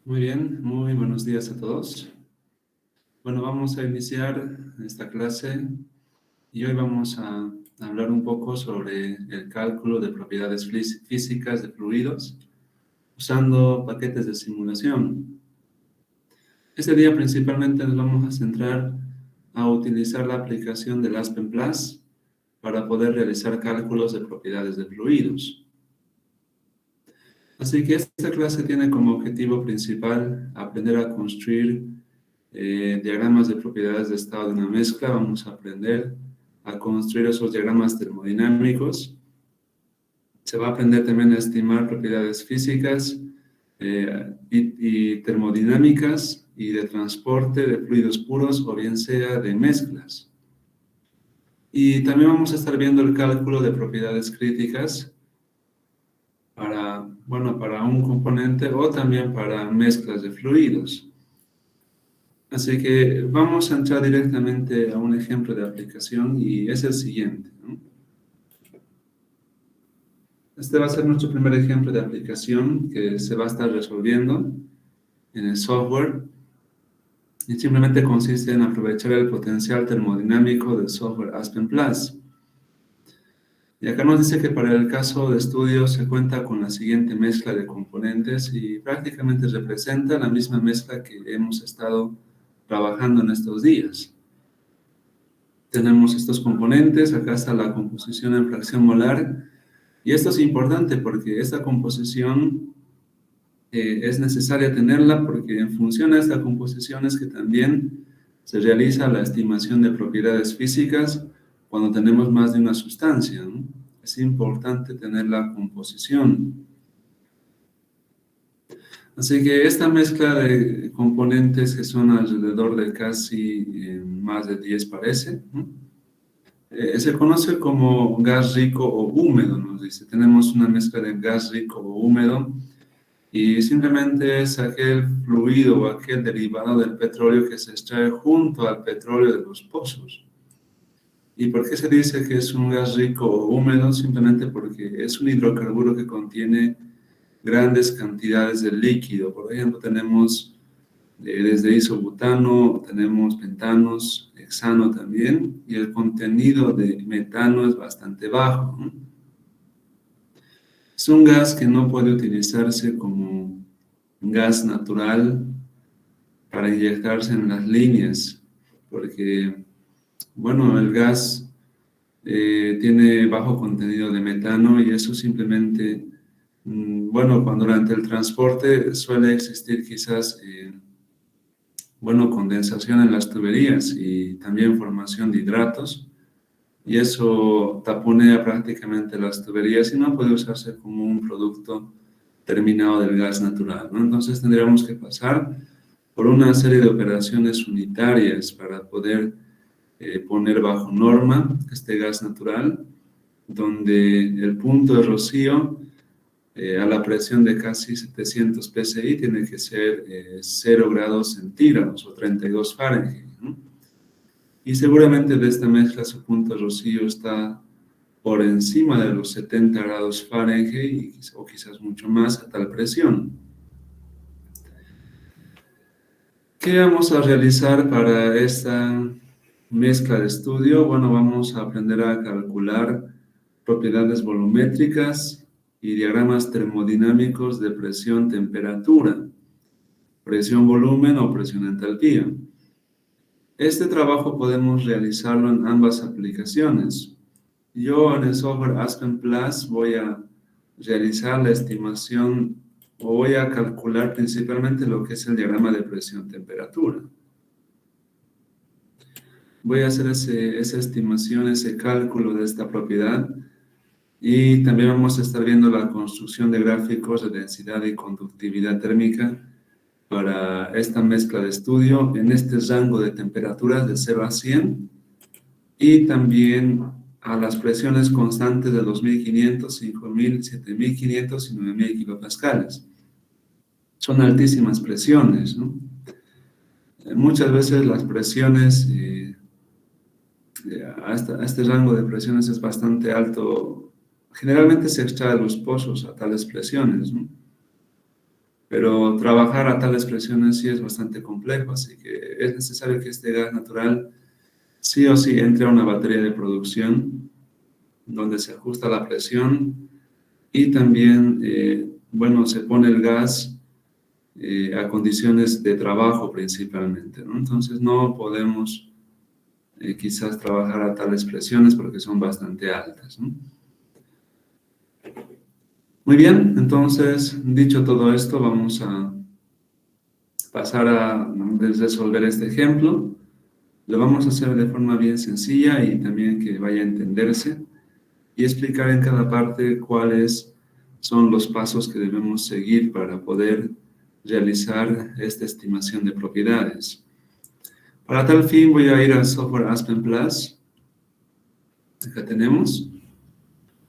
Muy bien, muy buenos días a todos. Bueno, vamos a iniciar esta clase y hoy vamos a hablar un poco sobre el cálculo de propiedades físicas de fluidos usando paquetes de simulación. Este día principalmente nos vamos a centrar a utilizar la aplicación del Aspen Plus para poder realizar cálculos de propiedades de fluidos. Así que esta clase tiene como objetivo principal aprender a construir diagramas de propiedades de estado de una mezcla. Vamos a aprender a construir esos diagramas termodinámicos. Se va a aprender también a estimar propiedades físicas y termodinámicas y de transporte de fluidos puros o bien sea de mezclas. Y también vamos a estar viendo el cálculo de propiedades críticas para un componente o también para mezclas de fluidos. Así que vamos a entrar directamente a un ejemplo de aplicación y es el siguiente, ¿no? Este va a ser nuestro primer ejemplo de aplicación que se va a estar resolviendo en el software y simplemente consiste en aprovechar el potencial termodinámico del software Aspen Plus. Y acá nos dice que para el caso de estudio se cuenta con la siguiente mezcla de componentes y prácticamente representa la misma mezcla que hemos estado trabajando en estos días. Tenemos estos componentes, acá está la composición en fracción molar, y esto es importante porque esta composición es necesaria tenerla porque en función a esta composición es que también se realiza la estimación de propiedades físicas cuando tenemos más de una sustancia, ¿no? Es importante tener la composición. Así que esta mezcla de componentes que son alrededor de casi más de 10 parece, ¿no? Se conoce como gas rico o húmedo, nos dice. Tenemos una mezcla de gas rico o húmedo y simplemente es aquel fluido o aquel derivado del petróleo que se extrae junto al petróleo de los pozos. ¿Y por qué se dice que es un gas rico o húmedo? Simplemente porque es un hidrocarburo que contiene grandes cantidades de líquido. Por ejemplo, tenemos desde isobutano, tenemos pentanos, hexano también, y el contenido de metano es bastante bajo, ¿no? Es un gas que no puede utilizarse como gas natural para inyectarse en las líneas, porque, bueno, el gas tiene bajo contenido de metano y eso simplemente, bueno, cuando durante el transporte suele existir quizás bueno, condensación en las tuberías y también formación de hidratos, y eso taponea prácticamente las tuberías y no puede usarse como un producto terminado del gas natural, ¿no? Entonces tendríamos que pasar por una serie de operaciones unitarias para poder poner bajo norma este gas natural, donde el punto de rocío a la presión de casi 700 psi tiene que ser 0 grados centígrados o 32 Fahrenheit, ¿no? Y seguramente de esta mezcla su punto de rocío está por encima de los 70 grados Fahrenheit o quizás mucho más a tal presión. ¿Qué vamos a realizar para esta mezcla de estudio? Bueno, vamos a aprender a calcular propiedades volumétricas y diagramas termodinámicos de presión-temperatura, presión-volumen o presión-entalpía. Este trabajo podemos realizarlo en ambas aplicaciones. Yo en el software Aspen Plus voy a realizar la estimación o voy a calcular principalmente lo que es el diagrama de presión-temperatura. Voy a hacer esa estimación, ese cálculo de esta propiedad y también vamos a estar viendo la construcción de gráficos de densidad y conductividad térmica para esta mezcla de estudio en este rango de temperaturas de 0 a 100 y también a las presiones constantes de 2500, 5000, 7500 y 9000 kilopascales. Son altísimas presiones, ¿no? Muchas veces las presiones a este rango de presiones es bastante alto. Generalmente se extrae de los pozos a tales presiones, ¿no? pero trabajar a tales presiones sí es bastante complejo, así que es necesario que este gas natural sí o sí entre a una batería de producción donde se ajusta la presión y también, bueno, se pone el gas a condiciones de trabajo principalmente, ¿no? Entonces no podemos quizás trabajar a tales presiones porque son bastante altas, ¿no? Muy bien, entonces, dicho todo esto, vamos a pasar a resolver este ejemplo. Lo vamos a hacer de forma bien sencilla y también que vaya a entenderse y explicar en cada parte cuáles son los pasos que debemos seguir para poder realizar esta estimación de propiedades. Para tal fin voy a ir al software Aspen Plus. Acá tenemos.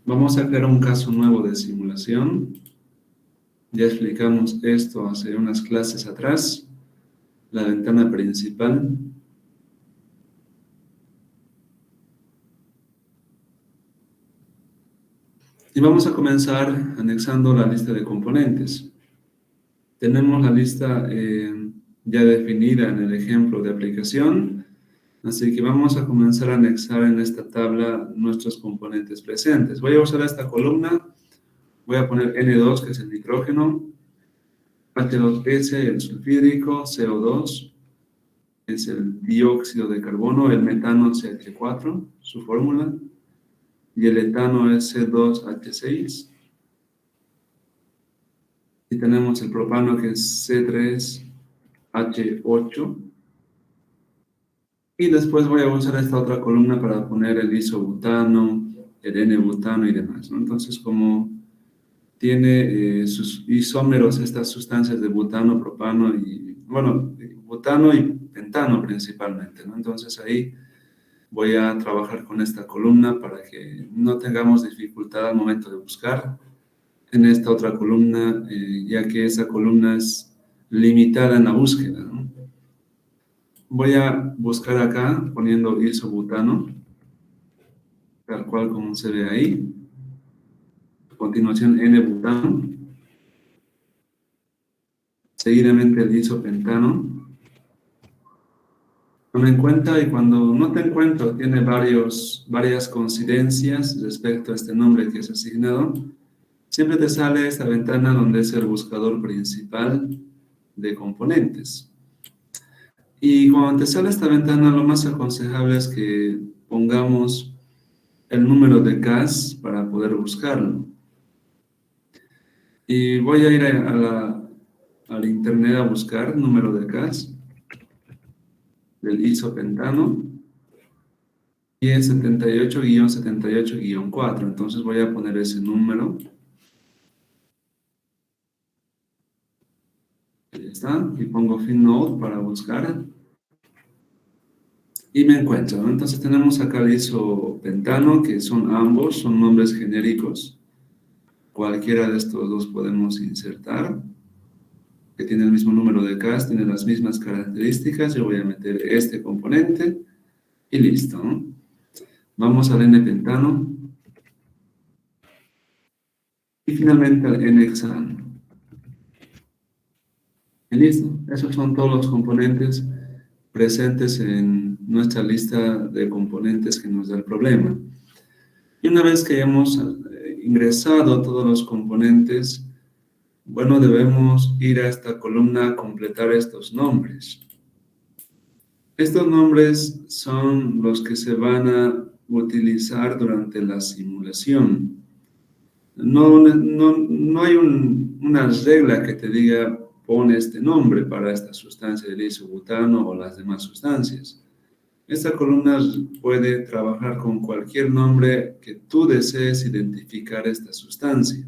Vamos a crear un caso nuevo de simulación. Ya explicamos esto hace unas clases atrás. La ventana principal. Y vamos a comenzar anexando la lista de componentes. Tenemos la lista ya definida en el ejemplo de aplicación, así que vamos a comenzar a anexar en esta tabla nuestros componentes presentes. Voy a usar esta columna, voy a poner N2, que es el nitrógeno, H2S, el sulfídrico, CO2, es el dióxido de carbono, el metano CH4, su fórmula, y el etano es C2H6. Y tenemos el propano que es C3H8. Y después voy a usar esta otra columna para poner el isobutano, el N-butano y demás, ¿no? Entonces, como tiene sus isómeros estas sustancias de butano, propano y, bueno, butano y pentano principalmente, ¿no? Entonces ahí voy a trabajar con esta columna para que no tengamos dificultad al momento de buscar en esta otra columna, ya que esa columna es limitada en la búsqueda, ¿no? Voy a buscar acá poniendo isobutano, tal cual como se ve ahí. A continuación N-butano, seguidamente el isopentano. Toma en cuenta y cuando no te encuentro tiene varias coincidencias respecto a este nombre que es asignado, siempre te sale esta ventana donde es el buscador principal de componentes. Y cuando te sale esta ventana, lo más aconsejable es que pongamos el número de gas para poder buscarlo. Y voy a ir al internet a buscar número de gas del isopentano y es 78-78-4. Entonces voy a poner ese número. Ahí está. Y pongo FinNode para buscar. Y me encuentro, ¿no? Entonces tenemos acá el isopentano, que son ambos, son nombres genéricos. Cualquiera de estos dos podemos insertar, que tiene el mismo número de gas, tiene las mismas características. Yo voy a meter este componente y listo, ¿no? Vamos al N-pentano y finalmente al N-hexano. Y listo, esos son todos los componentes presentes en nuestra lista de componentes que nos da el problema. Y una vez que hemos ingresado todos los componentes, bueno, debemos ir a esta columna a completar estos nombres. Estos nombres son los que se van a utilizar durante la simulación. No hay una regla que te diga pon este nombre para esta sustancia del isobutano o las demás sustancias. Esta columna puede trabajar con cualquier nombre que tú desees identificar esta sustancia.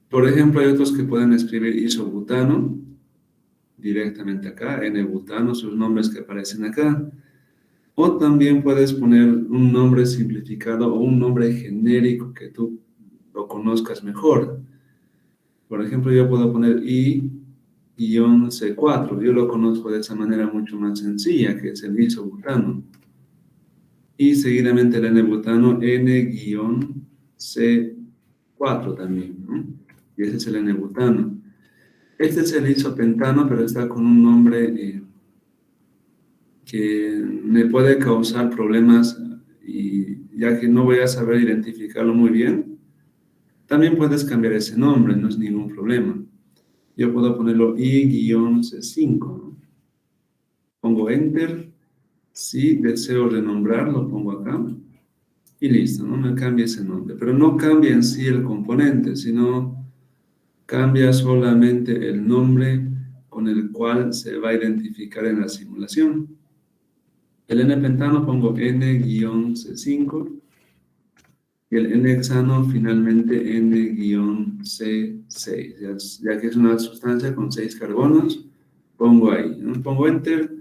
Por ejemplo, hay otros que pueden escribir isobutano directamente acá, N-butano, sus nombres que aparecen acá. O también puedes poner un nombre simplificado o un nombre genérico que tú lo conozcas mejor. Por ejemplo, yo puedo poner I-C4. Yo lo conozco de esa manera mucho más sencilla, que es el isobutano. Y seguidamente el N-butano, N-C4 también, ¿no? y ese es el N-butano. Este es el isopentano, pero está con un nombre que me puede causar problemas y ya que no voy a saber identificarlo muy bien, también puedes cambiar ese nombre, no es ningún problema. Yo puedo ponerlo I-C5, ¿no? Pongo Enter, si deseo renombrarlo, pongo acá, y listo, no me cambia ese nombre. Pero no cambia en sí el componente, sino cambia solamente el nombre con el cual se va a identificar en la simulación. El N-pentano pongo N-C5 y el N-hexano finalmente N-C6, ya que es una sustancia con 6 carbonos, pongo ahí, ¿no? Pongo Enter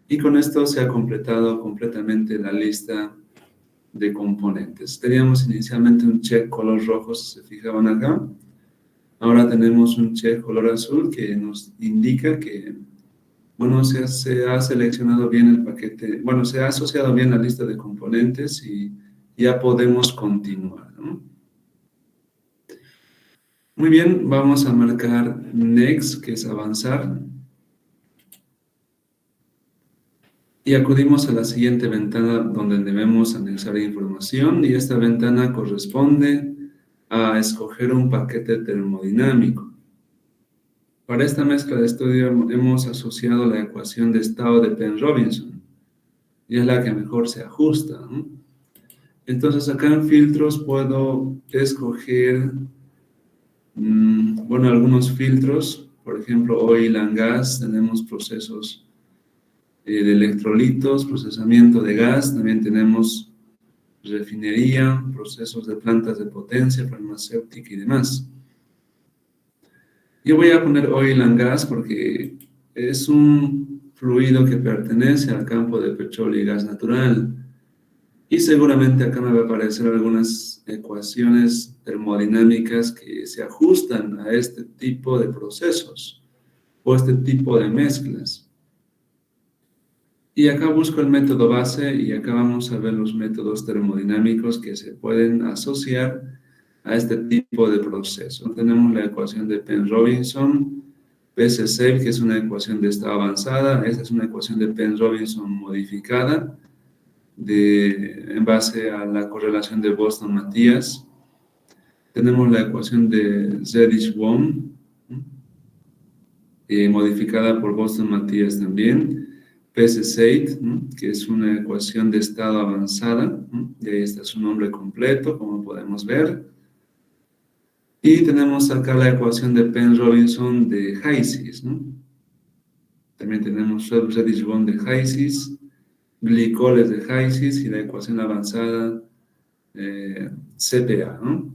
y con esto se ha completado completamente la lista de componentes. Teníamos inicialmente un check color rojo, si se fijaban acá. Ahora tenemos un check color azul que nos indica que, bueno, se ha seleccionado bien el paquete, bueno, se ha asociado bien la lista de componentes y ya podemos continuar, ¿no? Muy bien, vamos a marcar Next, que es avanzar. Y acudimos a la siguiente ventana donde debemos anexar información y esta ventana corresponde a escoger un paquete termodinámico. Para esta mezcla de estudio hemos asociado la ecuación de estado de Penrobinson y es la que mejor se ajusta, ¿no? Entonces acá en filtros puedo escoger, bueno, algunos filtros. Por ejemplo, oil and gas, tenemos procesos de electrolitos, procesamiento de gas, también tenemos refinería, procesos de plantas de potencia, farmacéutica y demás. Yo voy a poner oil and gas porque es un fluido que pertenece al campo de petróleo y gas natural. Y seguramente acá me va a aparecer algunas ecuaciones termodinámicas que se ajustan a este tipo de procesos o este tipo de mezclas. Y acá busco el método base y acá vamos a ver los métodos termodinámicos que se pueden asociar a este tipo de proceso. Tenemos la ecuación de Penrobinson, PCC, que es una ecuación de estado avanzada. Esta es una ecuación de Penrobinson modificada en base a la correlación de Boston-Matías. Tenemos la ecuación de Zedish-Wong, modificada por Boston-Matías también. PCC, que es una ecuación de estado avanzada, y ahí está su nombre completo, como podemos ver. Y tenemos acá la ecuación de Penrobinson de Hayes, ¿no? También tenemos Reddish-Bond de Hayes, glicoles de Hayes y la ecuación avanzada CPA, ¿no?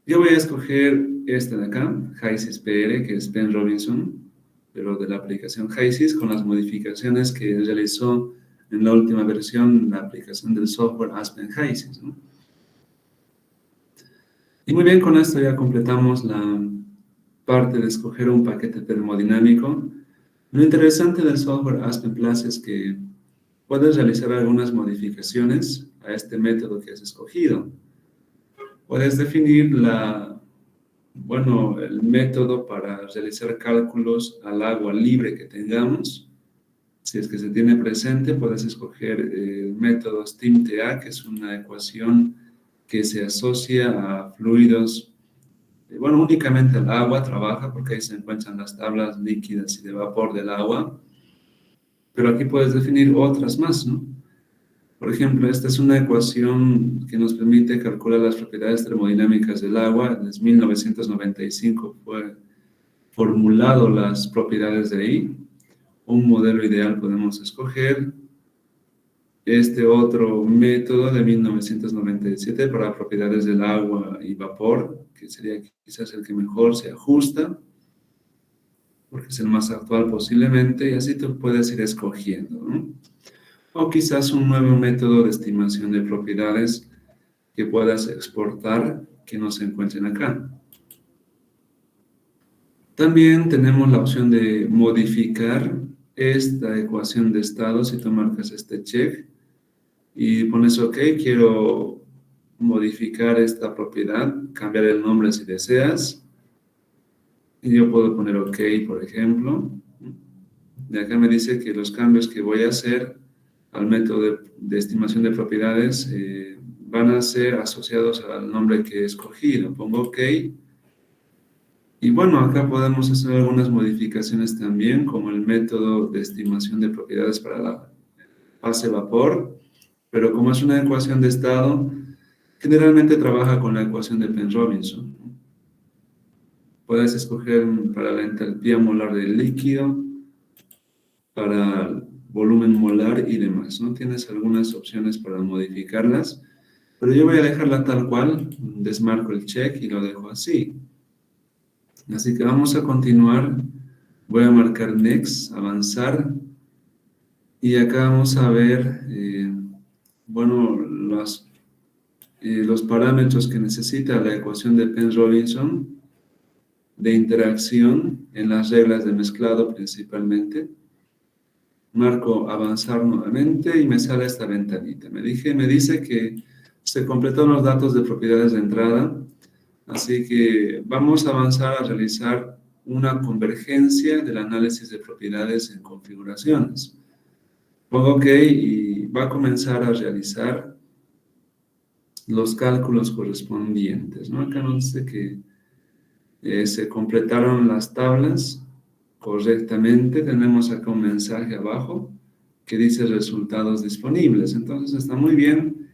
Yo voy a escoger esta de acá, Hayes-PR, que es Penrobinson, pero de la aplicación Hayes, con las modificaciones que realizó en la última versión, la aplicación del software Aspen Hayes, ¿no? Y muy bien, con esto ya completamos la parte de escoger un paquete termodinámico. Lo interesante del software Aspen Plus es que puedes realizar algunas modificaciones a este método que has escogido. Puedes definir el método para realizar cálculos al agua libre que tengamos. Si es que se tiene presente, puedes escoger el método STEAM-TA, que es una ecuación que se asocia a fluidos, únicamente al agua trabaja porque ahí se encuentran las tablas líquidas y de vapor del agua, pero aquí puedes definir otras más, ¿no? Por ejemplo, esta es una ecuación que nos permite calcular las propiedades termodinámicas del agua. Desde 1995 fue formulado las propiedades de ahí. Un modelo ideal podemos escoger. Este otro método de 1997 para propiedades del agua y vapor, que sería quizás el que mejor se ajusta, porque es el más actual posiblemente, y así tú puedes ir escogiendo, ¿no? O quizás un nuevo método de estimación de propiedades que puedas exportar que no se encuentren acá. También tenemos la opción de modificar esta ecuación de estado. Si tú marcas este check y pones OK, quiero modificar esta propiedad, cambiar el nombre si deseas. Y yo puedo poner OK, por ejemplo. Y acá me dice que los cambios que voy a hacer al método de estimación de propiedades van a ser asociados al nombre que he escogido. Pongo OK. Y bueno, acá podemos hacer algunas modificaciones también, como el método de estimación de propiedades para la fase vapor. Pero como es una ecuación de estado, generalmente trabaja con la ecuación de Penrose-Robinson. Puedes escoger para la entalpía molar del líquido, para el volumen molar y demás, ¿no? Tienes algunas opciones para modificarlas, pero yo voy a dejarla tal cual, desmarco el check y lo dejo así. Así que vamos a continuar, voy a marcar Next, avanzar, y acá vamos a ver, bueno, los parámetros que necesita la ecuación de Penrose-Robinson de interacción en las reglas de mezclado principalmente. Marco avanzar nuevamente y me sale esta ventanita. Me dice que se completaron los datos de propiedades de entrada, así que vamos a avanzar a realizar una convergencia del análisis de propiedades en configuraciones. Pongo OK y va a comenzar a realizar los cálculos correspondientes, ¿no? Acá nos dice que se completaron las tablas correctamente. Tenemos acá un mensaje abajo que dice resultados disponibles. Entonces está muy bien,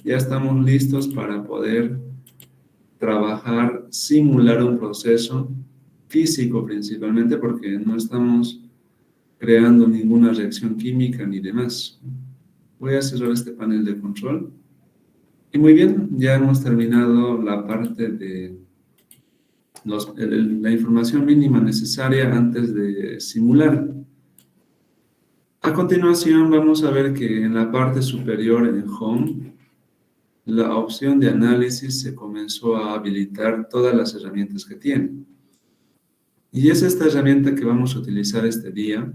ya estamos listos para poder trabajar, simular un proceso físico principalmente, porque no estamos creando ninguna reacción química ni demás. Voy a cerrar este panel de control. Y muy bien, ya hemos terminado la parte de la información mínima necesaria antes de simular. A continuación vamos a ver que en la parte superior en Home, la opción de análisis se comenzó a habilitar todas las herramientas que tiene. Y es esta herramienta que vamos a utilizar este día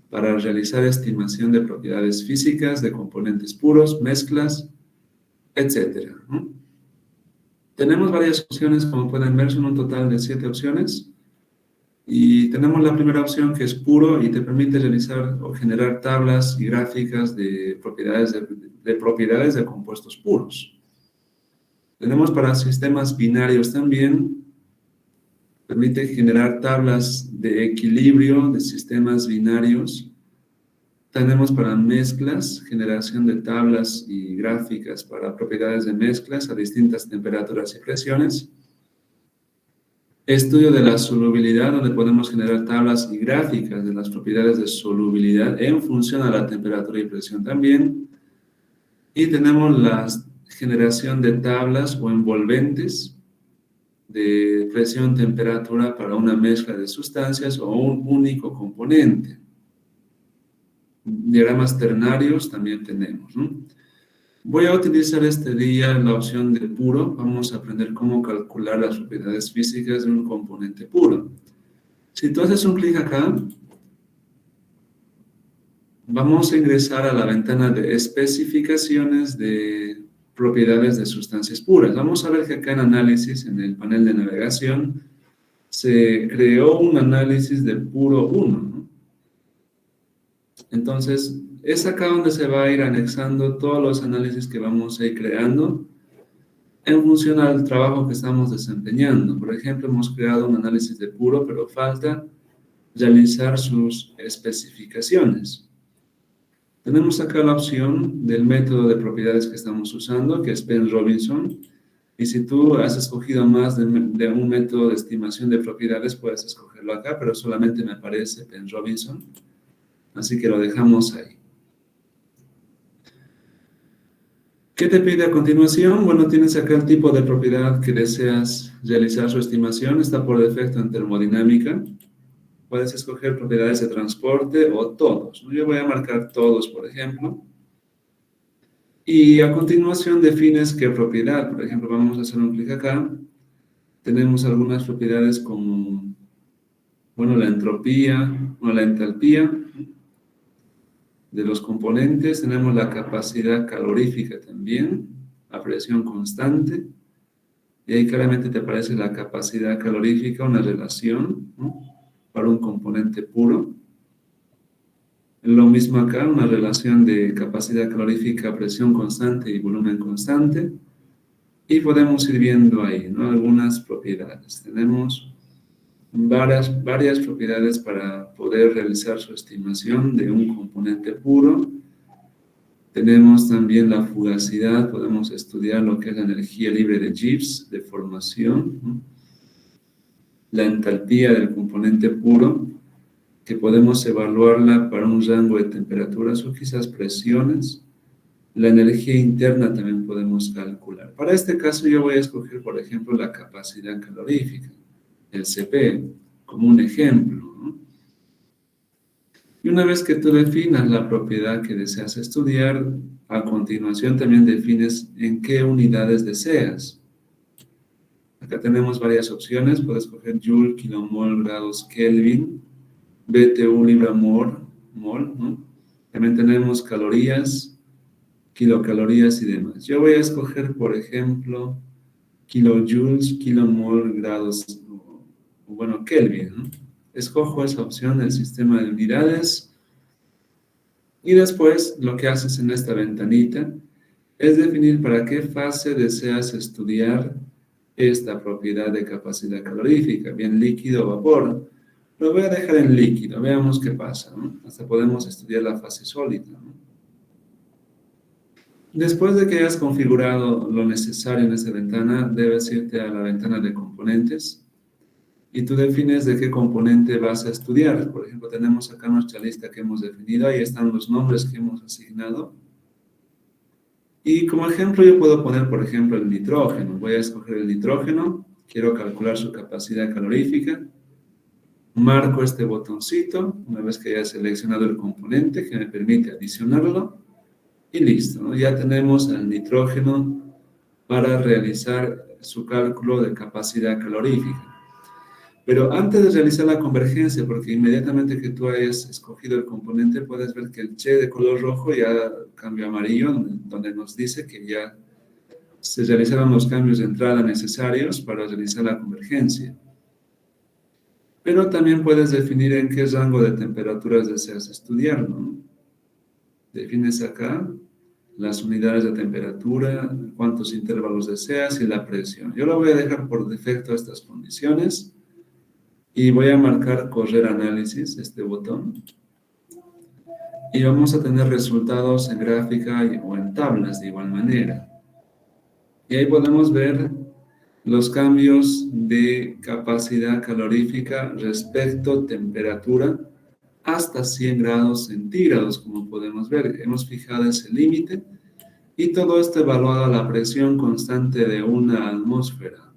para realizar estimación de propiedades físicas de componentes puros, mezclas, etc. Tenemos varias opciones, como pueden ver, son un total de 7 opciones. Y tenemos la primera opción, que es puro y te permite realizar o generar tablas y gráficas de propiedades de compuestos puros. Tenemos para sistemas binarios también, permite generar tablas de equilibrio de sistemas binarios. Tenemos para mezclas, generación de tablas y gráficas para propiedades de mezclas a distintas temperaturas y presiones. Estudio de la solubilidad, donde podemos generar tablas y gráficas de las propiedades de solubilidad en función a la temperatura y presión también. Y tenemos la generación de tablas o envolventes de presión-temperatura para una mezcla de sustancias o un único componente. Diagramas ternarios también tenemos, ¿no? Voy a utilizar este día la opción de puro. Vamos a aprender cómo calcular las propiedades físicas de un componente puro. Si tú haces un clic acá, vamos a ingresar a la ventana de especificaciones de propiedades de sustancias puras. Vamos a ver que acá en análisis, en el panel de navegación, se creó un análisis de puro 1, ¿no? Entonces, es acá donde se va a ir anexando todos los análisis que vamos a ir creando en función al trabajo que estamos desempeñando. Por ejemplo, hemos creado un análisis de puro, pero falta realizar sus especificaciones. Tenemos acá la opción del método de propiedades que estamos usando, que es Penrose-Robinson. Y si tú has escogido más de un método de estimación de propiedades, puedes escogerlo acá, pero solamente me aparece Penrose-Robinson. Así que lo dejamos ahí. ¿Qué te pide a continuación? Bueno, tienes acá el tipo de propiedad que deseas realizar su estimación. Está por defecto en termodinámica. Puedes escoger propiedades de transporte o todos. Yo voy a marcar todos, por ejemplo. Y a continuación defines qué propiedad. Por ejemplo, vamos a hacer un clic acá. Tenemos algunas propiedades como, bueno, la entropía o la entalpía de los componentes. Tenemos la capacidad calorífica también. a presión constante, y ahí claramente te aparece la capacidad calorífica, una relación, ¿no?, para un componente puro. Lo mismo acá, una relación de capacidad calorífica, presión constante y volumen constante. Y podemos ir viendo ahí, ¿no?, algunas propiedades. Tenemos varias propiedades para poder realizar su estimación de un componente puro. Tenemos también la fugacidad, podemos estudiar lo que es la energía libre de Gibbs, de formación, ¿no?, la entalpía del componente puro, que podemos evaluarla para un rango de temperaturas o quizás presiones. La energía interna también podemos calcular. Para este caso yo voy a escoger, por ejemplo, la capacidad calorífica, el CP, como un ejemplo, ¿no? Y una vez que tú definas la propiedad que deseas estudiar, a continuación también defines en qué unidades deseas. Acá tenemos varias opciones, puedes escoger Joule, kilomol, grados Kelvin, BTU, libra mol, ¿no? También tenemos calorías, kilocalorías y demás. Yo voy a escoger, por ejemplo, kilojoules, kilomol, grados, bueno, Kelvin, ¿no? Escojo esa opción del sistema de unidades y después lo que haces en esta ventanita es definir para qué fase deseas estudiar esta propiedad de capacidad calorífica, bien líquido o vapor. Lo voy a dejar en líquido, veamos qué pasa, ¿no? Hasta podemos estudiar la fase sólida, ¿no? Después de que hayas configurado lo necesario en esta ventana, debes irte a la ventana de componentes y tú defines de qué componente vas a estudiar. Por ejemplo, tenemos acá nuestra lista que hemos definido, ahí están los nombres que hemos asignado. Y como ejemplo yo puedo poner, por ejemplo, el nitrógeno. Voy a escoger el nitrógeno, quiero calcular su capacidad calorífica. Marco este botoncito, una vez que haya seleccionado el componente que me permite adicionarlo. Y listo, ¿no? Ya tenemos el nitrógeno para realizar su cálculo de capacidad calorífica. Pero antes de realizar la convergencia, porque inmediatamente que tú hayas escogido el componente, puedes ver que el che de color rojo ya cambió a amarillo, donde nos dice que ya se realizaron los cambios de entrada necesarios para realizar la convergencia. Pero también puedes definir en qué rango de temperaturas deseas estudiar, ¿no? Defines acá las unidades de temperatura, cuántos intervalos deseas y la presión. Yo lo voy a dejar por defecto estas condiciones y voy a marcar correr análisis, este botón. Y vamos a tener resultados en gráfica o en tablas de igual manera. Y ahí podemos ver los cambios de capacidad calorífica respecto a temperatura hasta 100 grados centígrados, como podemos ver. Hemos fijado ese límite y todo esto evaluado a la presión constante de una atmósfera.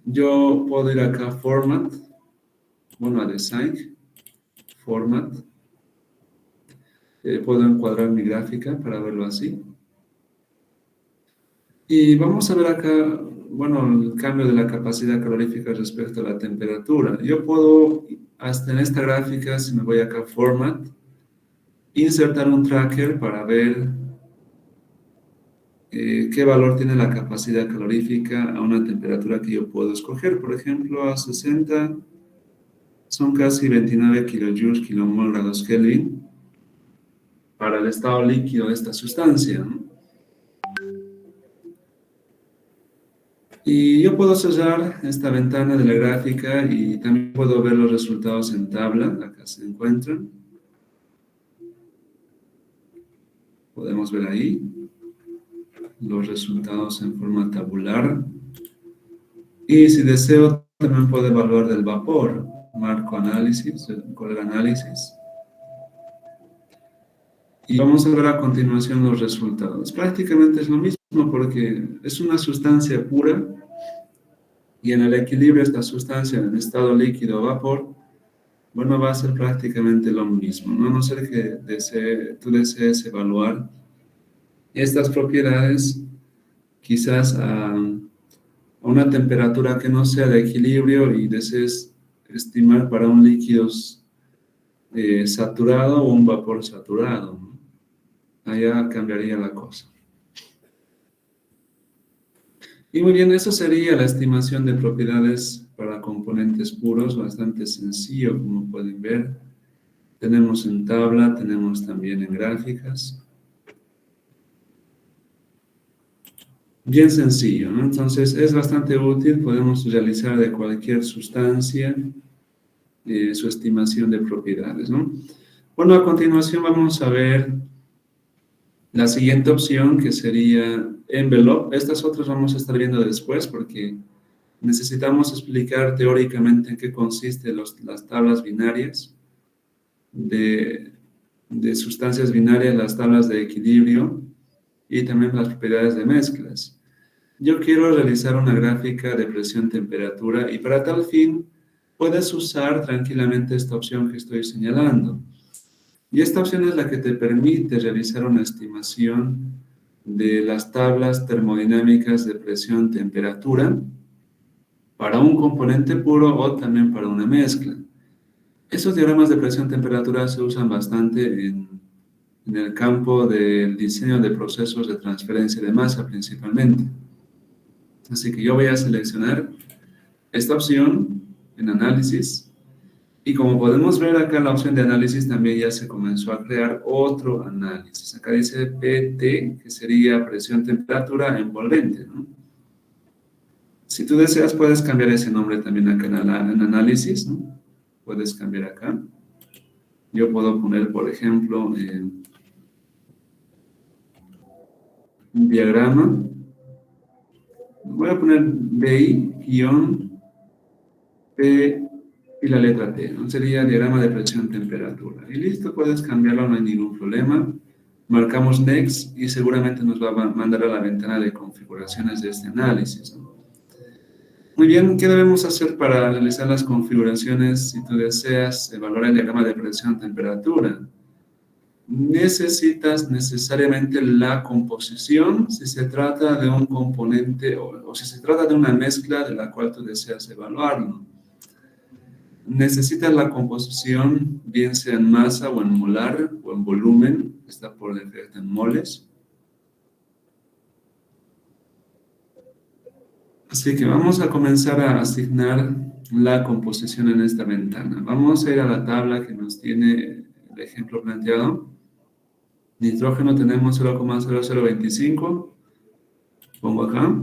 Yo puedo ir acá a Format, bueno, a Design, Format. Puedo encuadrar mi gráfica para verlo así. Y vamos a ver acá, bueno, el cambio de la capacidad calorífica respecto a la temperatura. Yo puedo, hasta en esta gráfica, si me voy acá a Format, insertar un tracker para ver qué valor tiene la capacidad calorífica a una temperatura que yo puedo escoger. Por ejemplo, a 60 son casi 29 kilojoules, kilomol, grados Kelvin para el estado líquido de esta sustancia, ¿no? Y yo puedo cerrar esta ventana de la gráfica y también puedo ver los resultados en tabla. Acá se encuentran. Podemos ver ahí los resultados en forma tabular. Y si deseo, también puedo evaluar del vapor. Marco análisis, correr análisis. Y vamos a ver a continuación los resultados. Prácticamente es lo mismo porque es una sustancia pura y en el equilibrio esta sustancia en estado líquido o vapor, bueno, va a ser prácticamente lo mismo, ¿no? A no ser que tú desees evaluar estas propiedades quizás a una temperatura que no sea de equilibrio y desees estimar para un líquido saturado o un vapor saturado, ¿no? Allá cambiaría la cosa. Y muy bien, eso sería la estimación de propiedades para componentes puros, bastante sencillo, como pueden ver. Tenemos en tabla, tenemos también en gráficas. Bien sencillo, ¿no? Entonces, es bastante útil, podemos realizar de cualquier sustancia su estimación de propiedades, ¿no? Bueno, a continuación vamos a ver la siguiente opción, que sería envelope. Estas otras vamos a estar viendo después porque necesitamos explicar teóricamente en qué consisten las tablas binarias de, de sustancias binarias, las tablas de equilibrio y también las propiedades de mezclas. Yo quiero realizar una gráfica de presión-temperatura y para tal fin puedes usar tranquilamente esta opción que estoy señalando. Y esta opción es la que te permite realizar una estimación de las tablas termodinámicas de presión-temperatura para un componente puro o también para una mezcla. Esos diagramas de presión-temperatura se usan bastante en el campo del diseño de procesos de transferencia de masa principalmente. Así que yo voy a seleccionar esta opción en análisis y como podemos ver acá en la opción de análisis también ya se comenzó a crear otro análisis. Acá dice PT, que sería presión-temperatura envolvente, ¿no? Si tú deseas puedes cambiar ese nombre también acá en análisis, ¿no? Puedes cambiar acá. Yo puedo poner, por ejemplo, un diagrama. Voy a poner BI, guión, P y la letra T, ¿no? Sería diagrama de presión-temperatura. Y listo, puedes cambiarlo, no hay ningún problema. Marcamos Next y seguramente nos va a mandar a la ventana de configuraciones de este análisis, ¿no? Muy bien, ¿qué debemos hacer para realizar las configuraciones si tú deseas evaluar el diagrama de presión-temperatura? Necesitas necesariamente la composición si se trata de un componente o si se trata de una mezcla de la cual tú deseas evaluarlo. Necesitas la composición, bien sea en masa o en molar o en volumen, está por defecto en moles. Así que vamos a comenzar a asignar la composición en esta ventana. Vamos a ir a la tabla que nos tiene el ejemplo planteado. Nitrógeno tenemos 0,0025. Pongo acá.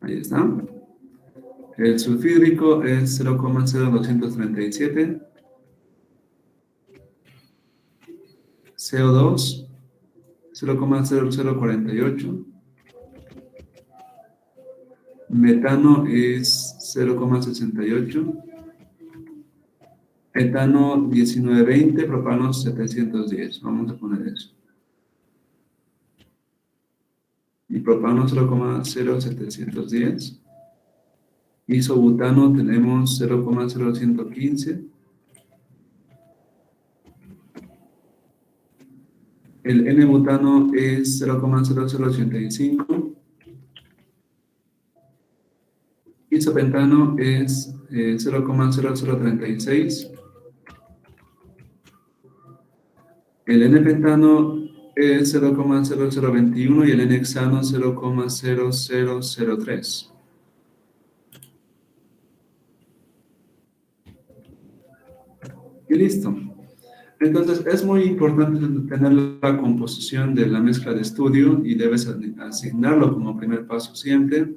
Ahí está. El sulfídrico es 0,0237. CO2, 0,0048. Metano es 0,68. Etano 1920, propano 710. Vamos a poner eso. Y propano 0,0710. Isobutano tenemos 0,0115. El N-butano es 0,0085. Isopentano es 0,0036. El N-pentano es 0,0021 y el N-hexano 0,0003. Y listo. Entonces, es muy importante tener la composición de la mezcla de estudio y debes asignarlo como primer paso siempre.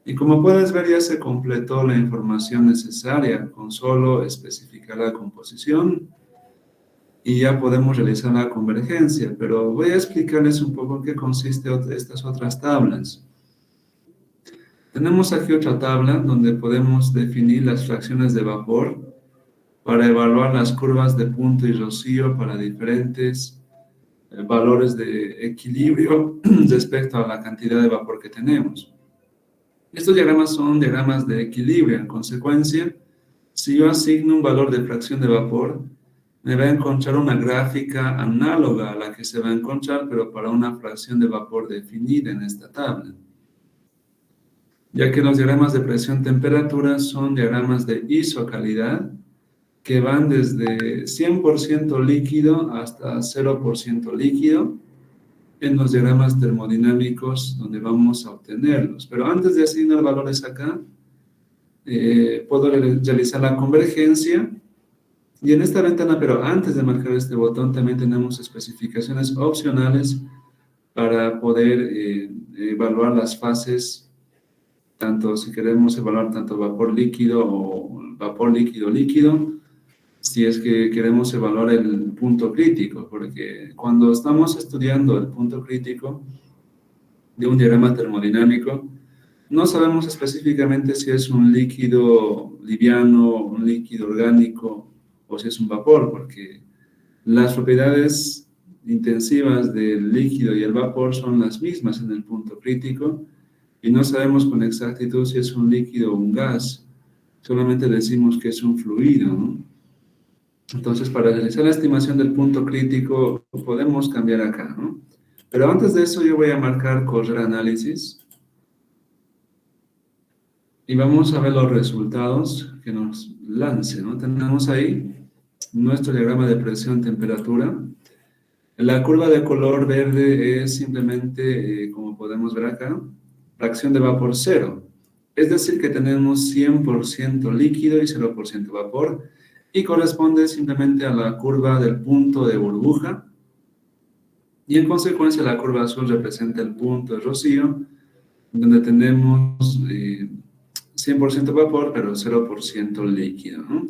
Y como puedes ver, ya se completó la información necesaria con solo especificar la composición y ya podemos realizar la convergencia. Pero voy a explicarles un poco en qué consiste estas otras tablas. Tenemos aquí otra tabla donde podemos definir las fracciones de vapor para evaluar las curvas de punto y rocío para diferentes valores de equilibrio respecto a la cantidad de vapor que tenemos. Estos diagramas son diagramas de equilibrio. En consecuencia, si yo asigno un valor de fracción de vapor, me va a encontrar una gráfica análoga a la que se va a encontrar, pero para una fracción de vapor definida en esta tabla. Ya que los diagramas de presión-temperatura son diagramas de isocalidad, que van desde 100% líquido hasta 0% líquido. en los diagramas termodinámicos donde vamos a obtenerlos. Pero antes de asignar valores acá, puedo realizar la convergencia. Y en esta ventana, pero antes de marcar este botón, también tenemos especificaciones opcionales para poder evaluar las fases, tanto si queremos evaluar tanto vapor líquido o vapor líquido líquido, si es que queremos evaluar el punto crítico, porque cuando estamos estudiando el punto crítico de un diagrama termodinámico, no sabemos específicamente si es un líquido liviano, un líquido orgánico o si es un vapor, porque las propiedades intensivas del líquido y el vapor son las mismas en el punto crítico y no sabemos con exactitud si es un líquido o un gas, solamente decimos que es un fluido, ¿no? Entonces, para realizar la estimación del punto crítico, podemos cambiar acá, ¿no? Pero antes de eso, yo voy a marcar correr análisis y vamos a ver los resultados que nos lance, ¿no? Tenemos ahí nuestro diagrama de presión-temperatura. La curva de color verde es simplemente, como podemos ver acá, fracción de vapor cero. Es decir, que tenemos 100% líquido y 0% vapor, y corresponde simplemente a la curva del punto de burbuja, y en consecuencia la curva azul representa el punto de rocío, donde tenemos 100% vapor, pero 0% líquido, ¿no?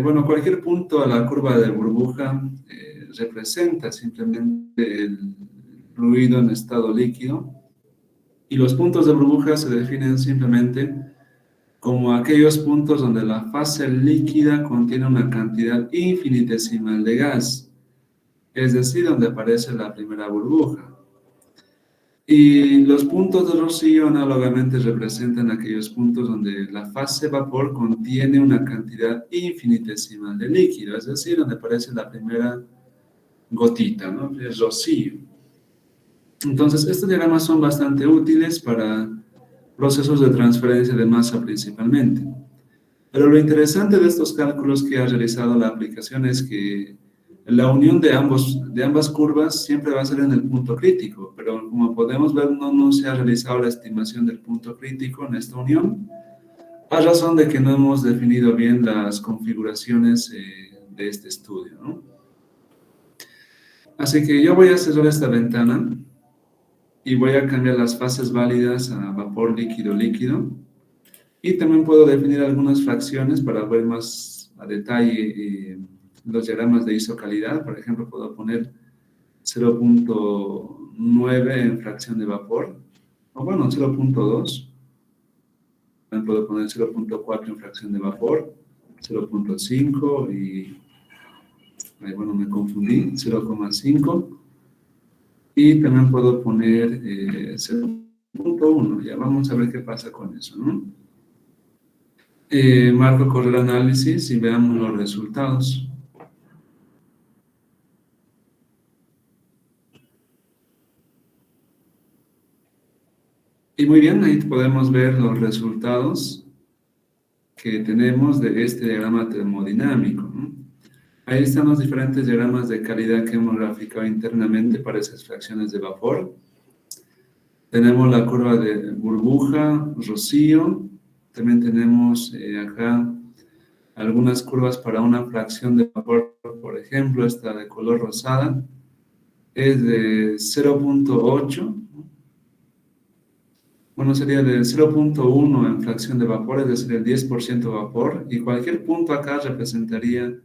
Bueno, cualquier punto a la curva de burbuja representa simplemente el fluido en estado líquido, y los puntos de burbuja se definen simplemente como aquellos puntos donde la fase líquida contiene una cantidad infinitesimal de gas, es decir, donde aparece la primera burbuja. Y los puntos de rocío análogamente representan aquellos puntos donde la fase vapor contiene una cantidad infinitesimal de líquido, es decir, donde aparece la primera gotita, ¿no? Es rocío. Entonces, estos diagramas son bastante útiles para procesos de transferencia de masa principalmente. Pero lo interesante de estos cálculos que ha realizado la aplicación es que la unión de ambas curvas siempre va a ser en el punto crítico, pero como podemos ver, no se ha realizado la estimación del punto crítico en esta unión, a razón de que no hemos definido bien las configuraciones de este estudio, ¿no? Así que yo voy a cerrar esta ventana y voy a cambiar las fases válidas a vapor líquido líquido. Y también puedo definir algunas fracciones para ver más a detalle los diagramas de isocalidad. Por ejemplo, puedo poner 0.9 en fracción de vapor, o bueno, 0.2. También puedo poner 0.4 en fracción de vapor, 0.5 y, bueno, me confundí, 0.5. Y también puedo poner 0.1. Ya vamos a ver qué pasa con eso, ¿no? Marco correr análisis y veamos los resultados. Y muy bien, ahí podemos ver los resultados que tenemos de este diagrama termodinámico, ¿no? Ahí están los diferentes diagramas de calidad que hemos graficado internamente para esas fracciones de vapor. Tenemos la curva de burbuja, rocío. También tenemos acá algunas curvas para una fracción de vapor, por ejemplo, esta de color rosada es de 0.8. Bueno, sería de 0.1 en fracción de vapor, es decir, el 10% vapor, y cualquier punto acá representaría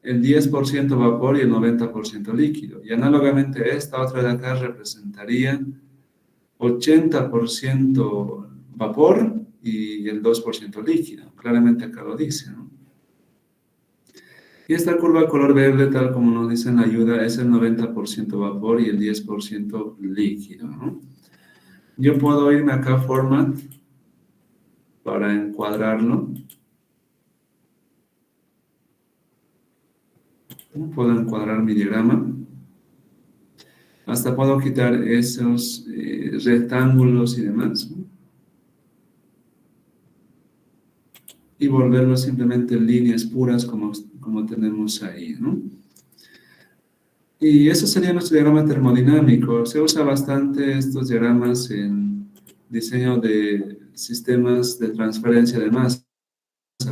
el 10% vapor y el 90% líquido. Y análogamente esta otra de acá representaría 80% vapor y el 2% líquido. Claramente acá lo dice, ¿no? Y esta curva color verde, tal como nos dice en la ayuda, es el 90% vapor y el 10% líquido, ¿no? Yo puedo irme acá a Format para encuadrarlo. Puedo encuadrar mi diagrama. Hasta puedo quitar esos rectángulos y demás, ¿no? Y volverlos simplemente líneas puras como tenemos ahí, ¿no? Y eso sería nuestro diagrama termodinámico. Se usa bastante estos diagramas en diseño de sistemas de transferencia de masa,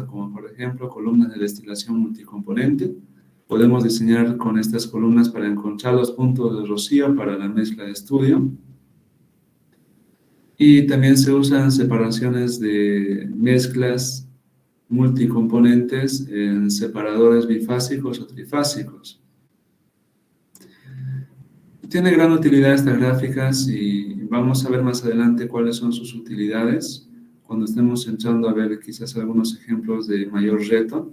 como por ejemplo columnas de destilación multicomponente. Podemos diseñar con estas columnas para encontrar los puntos de rocío para la mezcla de estudio. Y también se usan separaciones de mezclas multicomponentes en separadores bifásicos o trifásicos. Tiene gran utilidad estas gráficas y vamos a ver más adelante cuáles son sus utilidades cuando estemos entrando a ver quizás algunos ejemplos de mayor reto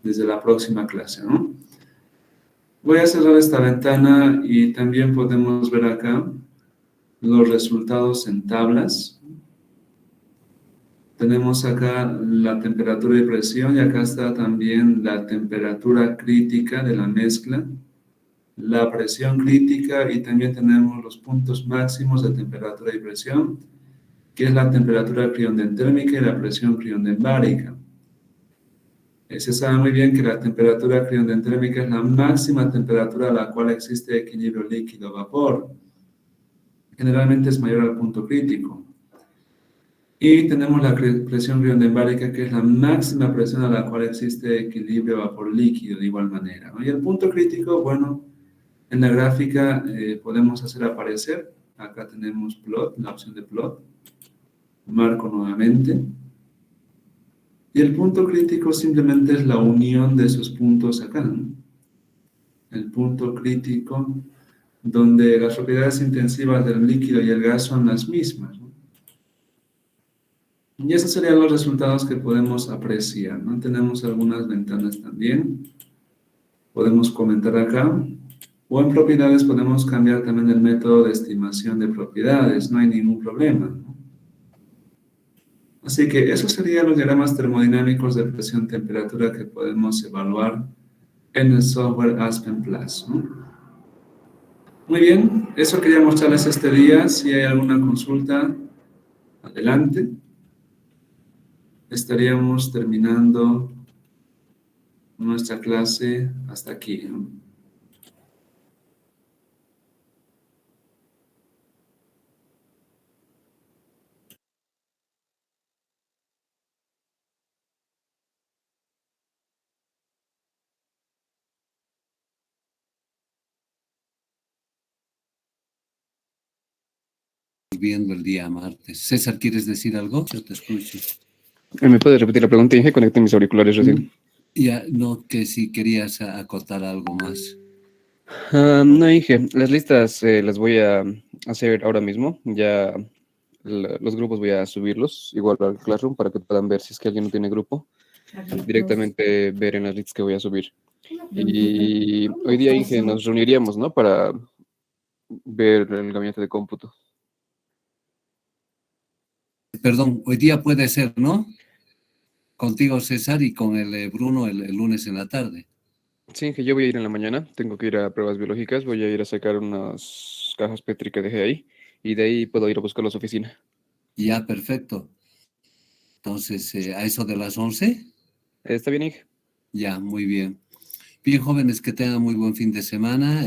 desde la próxima clase, ¿no? Voy a cerrar esta ventana y también podemos ver acá los resultados en tablas. Tenemos acá la temperatura y presión y acá está también la temperatura crítica de la mezcla, la presión crítica y también tenemos los puntos máximos de temperatura y presión, que es la temperatura criodendérmica y la presión criodendbárica. Se sabe muy bien que la temperatura criodendérmica es la máxima temperatura a la cual existe equilibrio líquido-vapor. Generalmente es mayor al punto crítico. Y tenemos la presión criodendbárica, que es la máxima presión a la cual existe equilibrio vapor-líquido de igual manera, ¿no? Y el punto crítico, bueno, en la gráfica podemos hacer aparecer, acá tenemos plot, la opción de plot, marco nuevamente, y el punto crítico simplemente es la unión de esos puntos acá, ¿no? El punto crítico donde las propiedades intensivas del líquido y el gas son las mismas, ¿no? Y esos serían los resultados que podemos apreciar, ¿no? Tenemos algunas ventanas también, podemos comentar acá, o en propiedades podemos cambiar también el método de estimación de propiedades, no hay ningún problema, ¿no? Así que esos serían los diagramas termodinámicos de presión-temperatura que podemos evaluar en el software Aspen Plus, ¿no? Muy bien, eso quería mostrarles este día. Si hay alguna consulta, adelante. Estaríamos terminando nuestra clase hasta aquí, ¿no? Viendo el día martes. César, ¿quieres decir algo? Yo te escucho. ¿Me puedes repetir la pregunta, Inge? Conecté mis auriculares recién. Ya, no, que si querías acotar algo más. No, Inge, las listas las voy a hacer ahora mismo. Ya los grupos voy a subirlos igual al Classroom para que puedan ver si es que alguien no tiene grupo. Directamente ver en las listas que voy a subir. Y hoy día, Inge, nos reuniríamos, ¿no? Para ver el gabinete de cómputo. Perdón, hoy día puede ser, ¿no? Contigo, César, y con el Bruno el lunes en la tarde. Sí, Inge, yo voy a ir en la mañana. Tengo que ir a pruebas biológicas. Voy a ir a sacar unas cajas Petri que dejé ahí. Y de ahí puedo ir a buscar a su oficina. Ya, perfecto. Entonces, ¿a eso de las 11? ¿Está bien, Inge? Ya, muy bien. Bien, jóvenes, que tengan muy buen fin de semana.